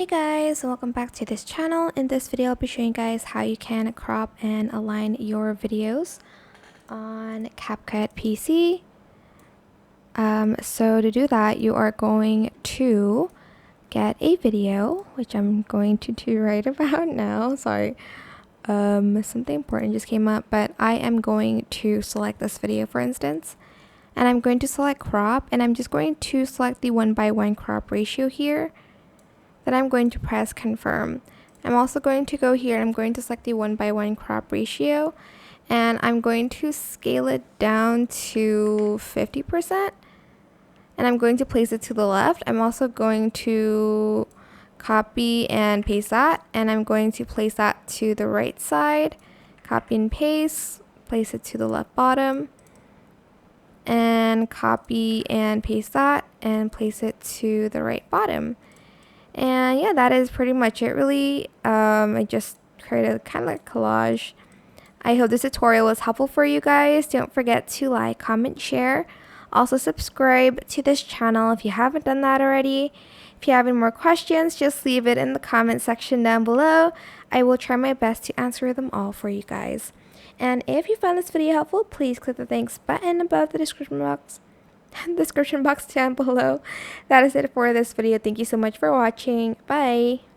Hey guys, welcome back to this channel. In this video, I'll be showing you guys how you can crop and align your videos on CapCut PC. So to do that, you are going to get a video, which I'm going to do right about now. Sorry, something important just came up, but I am going to select this video, for instance, and I'm going to select crop, and I'm just going to select the 1:1 crop ratio here. Then I'm going to press confirm. I'm also going to go here and I'm going to select the 1:1 crop ratio, and I'm going to scale it down to 50%, and I'm going to place it to the left. I'm also going to copy and paste that, and I'm going to place that to the right side, copy and paste, place it to the left bottom, and copy and paste that and place it to the right bottom. And yeah, that is pretty much it really. I just created kind of like a collage. I hope this tutorial was helpful for you guys. Don't forget to like, comment, share. Also subscribe to this channel if you haven't done that already. If you have any more questions, just leave it in the comment section down below. I will try my best to answer them all for you guys. And if you found this video helpful, please click the thanks button above the description box down below. That is it for this video. Thank you so much for watching. Bye.